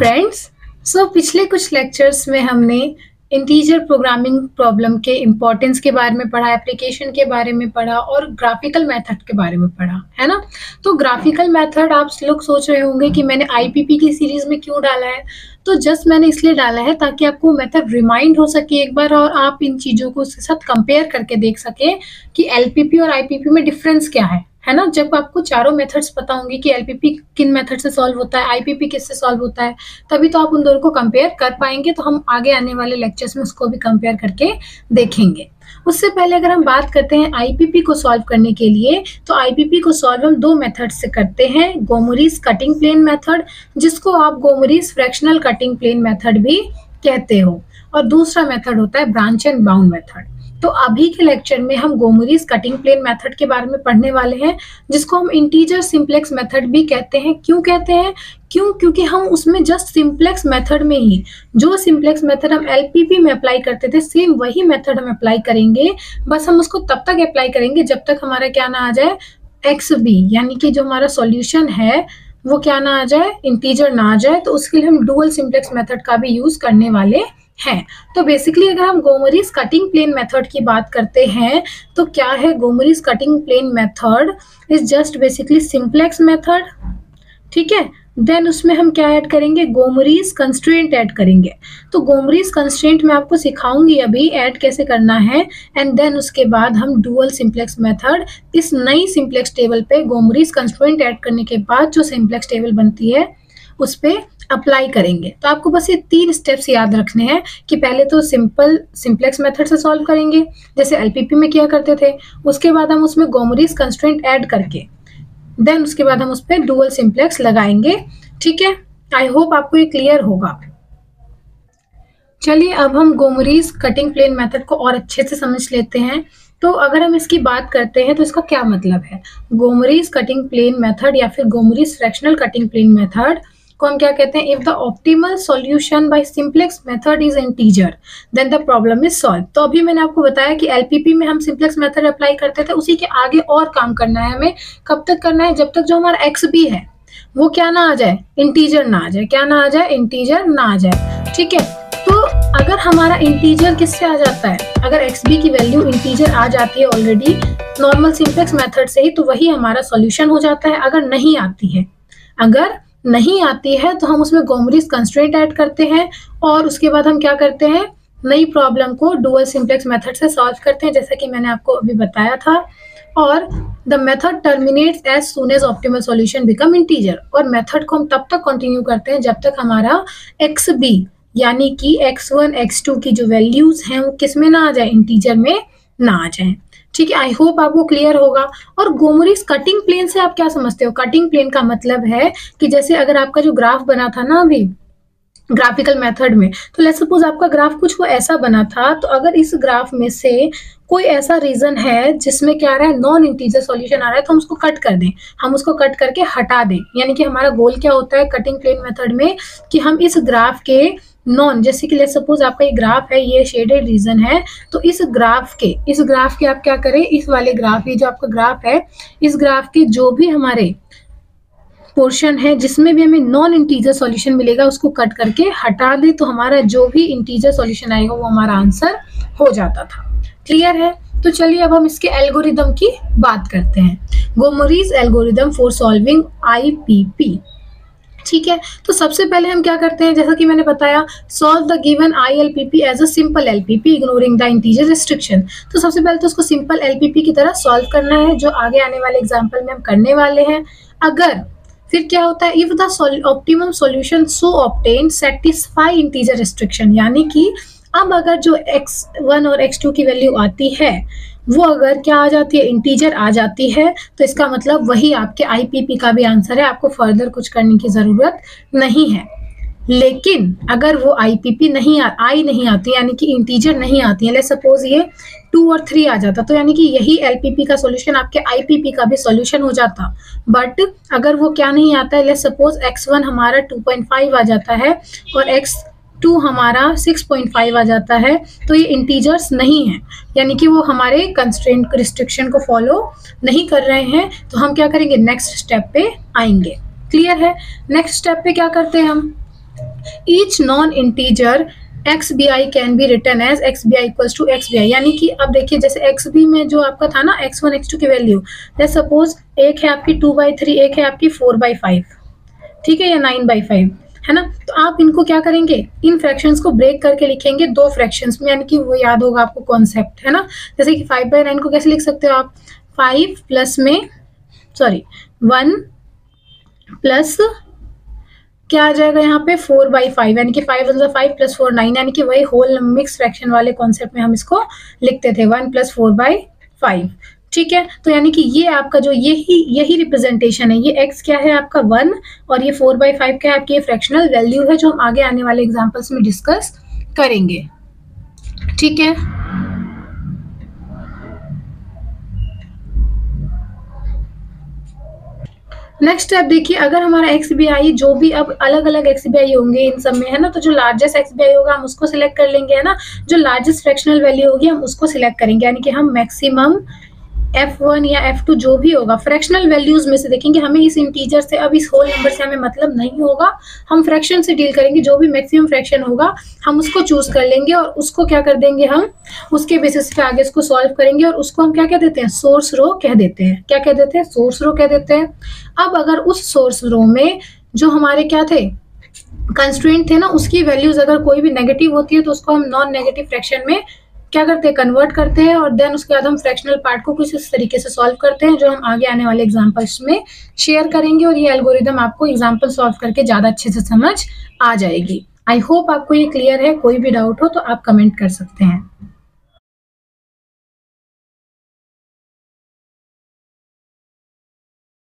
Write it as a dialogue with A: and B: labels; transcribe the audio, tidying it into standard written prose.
A: Friends, पिछले कुछ lectures में हमने इंटीजर प्रोग्रामिंग प्रॉब्लम के इम्पोर्टेंस के बारे में पढ़ा, एप्लीकेशन के बारे में पढ़ा और ग्राफिकल मेथड के बारे में पढ़ा, है ना। तो ग्राफिकल मेथड आप लोग सोच रहे होंगे कि मैंने आईपीपी की सीरीज में क्यों डाला है। तो जस्ट मैंने इसलिए डाला है ताकि आपको मेथड रिमाइंड हो सके एक बार और आप इन चीज़ों को उसके साथ कंपेयर करके देख सके कि एलपीपी और आईपीपी में डिफरेंस क्या है ना। जब आपको चारों मेथड्स पता होंगे कि एलपीपी किन मेथड से सॉल्व होता है, आईपीपी किससे सॉल्व होता है, तभी तो आप उन दोनों को कंपेयर कर पाएंगे। तो हम आगे आने वाले लेक्चर्स में उसको भी कंपेयर करके देखेंगे। उससे पहले अगर हम बात करते हैं आईपीपी को सॉल्व करने के लिए, तो आईपीपी को सॉल्व हम दो मेथड से करते हैं। गोमरीज कटिंग प्लेन मेथड, जिसको आप गोमरीज फ्रैक्शनल कटिंग प्लेन मेथड भी कहते हो, और दूसरा मेथड होता है ब्रांच एंड बाउंड मेथड। तो अभी के लेक्चर में हम गोमरीज कटिंग प्लेन मेथड के बारे में पढ़ने वाले हैं, जिसको हम इंटीजर सिंप्लेक्स मेथड भी कहते हैं। क्यों कहते हैं? क्योंकि हम उसमें जस्ट सिंप्लेक्स मेथड में ही जो सिंप्लेक्स मेथड हम एलपीपी में अप्लाई करते थे, सेम वही मेथड हम अप्लाई करेंगे। बस हम उसको तब तक अप्लाई करेंगे जब तक हमारा क्या ना आ जाए, एक्स बी, यानी कि जो हमारा सॉल्यूशन है वो क्या ना आ जाए, इंटीजर ना आ जाए। तो उसके लिए हम डुअल सिंप्लेक्स मेथड का भी यूज करने वाले हैं। तो बेसिकली अगर हम गोमरीज कटिंग प्लेन मेथड की बात करते हैं, तो क्या है Gomory's cutting plane method is just basically simplex method, ठीक है। देन उसमें हम क्या ऐड करेंगे, गोमरीज कंस्ट्रेंट ऐड करेंगे। तो गोमरीज कंस्ट्रेंट मैं आपको सिखाऊंगी अभी ऐड कैसे करना है। एंड देन उसके बाद हम डुअल सिंप्लेक्स मेथड, इस नई सिंप्लेक्स टेबल पे गोमरीज कंस्ट्रेंट ऐड करने के बाद जो सिंप्लेक्स टेबल बनती है उस पे अप्लाई करेंगे। तो आपको बस ये 3 स्टेप्स याद रखने हैं कि पहले तो सिंप्लेक्स मेथड से सॉल्व करेंगे जैसे एलपीपी में किया करते थे, उसके बाद हम उसमें गोमरीज कंस्ट्रेंट ऐड करके देन उसके बाद हम उस पर डुअल सिंप्लेक्स लगाएंगे, ठीक है। आई होप आपको ये क्लियर होगा। चलिए अब हम गोमरीज कटिंग प्लेन मेथड को और अच्छे से समझ लेते हैं। तो अगर हम इसकी बात करते हैं तो इसका क्या मतलब है, गोमरीज कटिंग प्लेन मेथड या फिर Gomory's fractional cutting plane method को हम क्या कहते हैं, if the optimal solution by simplex method is integer then the problem is solve. तो अभी मैंने आपको बताया कि एलपीपी में हम सिंप्लेक्स मेथड अप्लाई करते थे, उसी के आगे और काम करना है हमें। कब तक करना है, जब तक जो हमारा एक्स बी है वो क्या ना आ जाए, इंटीजर ना आ जाए। क्या ना आ जाए, इंटीजर ना आ जाए, ठीक है। तो अगर हमारा इंटीजर किससे आ जाता है, अगर एक्स बी की वैल्यू इंटीजर आ जाती है ऑलरेडी नॉर्मल सिंप्लेक्स मेथड से ही, तो वही हमारा सॉल्यूशन हो जाता है। अगर नहीं आती है तो हम उसमें गोमरीज कंस्ट्रेंट ऐड करते हैं और उसके बाद हम क्या करते हैं, नई प्रॉब्लम को डुअल सिंप्लेक्स मेथड से सॉल्व करते हैं, जैसा कि मैंने आपको अभी बताया था। और the method terminates as soon as optimal solution become integer. और मेथड को हम तब तक कंटिन्यू करते हैं जब तक हमारा एक्स बी यानी कि x1 x2 की जो वैल्यूज हैं वो किस में ना आ जाए, इंटीजर में ना आ जाए, ठीक है। आई होप आपको क्लियर होगा। और गोमरीज कटिंग प्लेन से आप क्या समझते हो, कटिंग प्लेन का मतलब है कि जैसे अगर आपका जो ग्राफ बना था ना अभी ग्राफिकल मेथड में, तो लेट्स सपोज आपका ग्राफ कुछ वो ऐसा बना था, तो अगर इस ग्राफ में से कोई ऐसा रीजन है जिसमें क्या आ रहा है, नॉन इंटीजर सॉल्यूशन आ रहा है, तो हम उसको कट कर दें, हम उसको कट करके हटा दें। यानी कि हमारा गोल क्या होता है कटिंग प्लेन मेथड में, कि हम इस ग्राफ के नॉन, जैसे कि लेट्स सपोज आपका ये ग्राफ है, ये शेडेड रीजन है, तो इस ग्राफ के आप क्या करें, इस वाले ग्राफ, ये जो आपका ग्राफ है, इस ग्राफ के जो भी हमारे पोर्शन है जिसमें भी हमें नॉन इंटीजर सॉल्यूशन मिलेगा उसको कट करके हटा दे, तो हमारा जो भी इंटीजर सॉल्यूशन आएगा वो हमारा आंसर हो जाता था। क्लियर है? तो चलिए अब हम इसके एल्गोरिदम की बात करते हैं, गोमरीज एल्गोरिदम फॉर सॉल्विंग आईपीपी, ठीक है। तो सबसे पहले हम क्या करते हैं, जैसा कि मैंने बताया, solve the given ILPP as a simple LPP ignoring the integer restriction. तो सबसे पहले तो उसको सिंपल LPP की तरह सॉल्व करना है, जो आगे आने वाले एग्जाम्पल में हम करने वाले हैं। अगर फिर क्या होता है, if the optimum solution so obtain satisfy integer restriction, यानी कि अब अगर जो x1 और x2 की वैल्यू आती है वो अगर क्या आ जाती है, इंटीजर आ जाती है, तो इसका मतलब वही आपके आईपीपी का भी आंसर है, आपको फर्दर कुछ करने की जरूरत नहीं है। लेकिन अगर वो आईपीपी नहीं आती, यानी कि इंटीजर नहीं आती है, लेट्स सपोज ये 2 और 3 आ जाता, तो यानी कि यही एलपीपी का सॉल्यूशन आपके आईपीपी का भी सॉल्यूशन हो जाता। बट अगर वो क्या नहीं आता है, लेट्स सपोज x1 हमारा 2.5 आ जाता है और x2 हमारा 6.5 आ जाता है, तो ये इंटीजर्स नहीं है, यानी कि वो हमारे कंस्ट्रेंट रिस्ट्रिक्शन को फॉलो नहीं कर रहे हैं। तो हम क्या करेंगे, नेक्स्ट स्टेप पे आएंगे। क्लियर है? नेक्स्ट स्टेप पे क्या करते हैं हम, each non integer XBI can be written as XBI equals to XBI, यानी कि अब देखिए जैसे XB में जो आपका था ना x1 x2 की वैल्यू, जैसे सपोज एक है आपकी 2/3, एक है आपकी 4/5, ठीक है, या 9/5 है ना। तो आप इनको क्या करेंगे, इन फ्रैक्शंस को ब्रेक करके लिखेंगे दो फ्रैक्शंस में, यानी कि वो याद होगा आपको कॉन्सेप्ट, है ना। जैसे कि 5/9 को कैसे लिख सकते हो आप, 5 प्लस में 1 प्लस क्या आ जाएगा यहाँ पे 4/5, यानी कि 5 × 5 + 4 9, यानी कि वही होल मिक्स फ्रैक्शन वाले कॉन्सेप्ट में हम इसको लिखते थे 1 + 4/5, ठीक है। तो यानी कि ये आपका जो यही रिप्रेजेंटेशन है, ये x क्या है आपका 1 और ये 4/5 क्या है आपकी फ्रैक्शनल वैल्यू है, जो हम आगे आने वाले एग्जांपल्स में डिस्कस करेंगे, ठीक है। नेक्स्ट स्टेप देखिए, अगर हमारा XBI जो भी अब अलग अलग XBI होंगे इन सब में, है ना, तो जो लार्जेस्ट XBI होगा हम उसको सिलेक्ट कर लेंगे, है ना। जो लार्जेस्ट फ्रैक्शनल वैल्यू होगी हम उसको सिलेक्ट करेंगे, यानी कि हम मैक्सिमम F1 या F2 जो भी होगा फ्रैक्शनल वैल्यूज में से देखेंगे। हमें इस इंटीजर से, अब इस होल नंबर से हमें मतलब नहीं होगा, हम फ्रैक्शन से डील करेंगे। जो भी मैक्सिमम फ्रैक्शन होगा हम उसको चूज कर लेंगे और उसको क्या कर देंगे, हम उसके बेसिस पे आगे इसको सॉल्व करेंगे, और उसको हम क्या कह देते हैं, सोर्स रो कह देते हैं। क्या कह देते हैं, सोर्स रो कह देते हैं। अब अगर उस सोर्स रो में जो हमारे क्या थे, कंस्ट्रेंट थे ना, उसकी वैल्यूज अगर कोई भी नेगेटिव होती है तो उसको हम नॉन नेगेटिव फ्रैक्शन में क्या करते हैं, कन्वर्ट करते हैं, और देन उसके बाद हम फ्रैक्शनल पार्ट को कुछ इस तरीके से सॉल्व करते हैं, जो हम आगे आने वाले एग्जांपल्स में शेयर करेंगे। और ये एल्गोरिदम आपको एग्जांपल सॉल्व करके ज़्यादा अच्छे से समझ आ जाएगी। आई होप आपको ये क्लियर है। कोई भी डाउट हो तो आप कमेंट कर सकते हैं।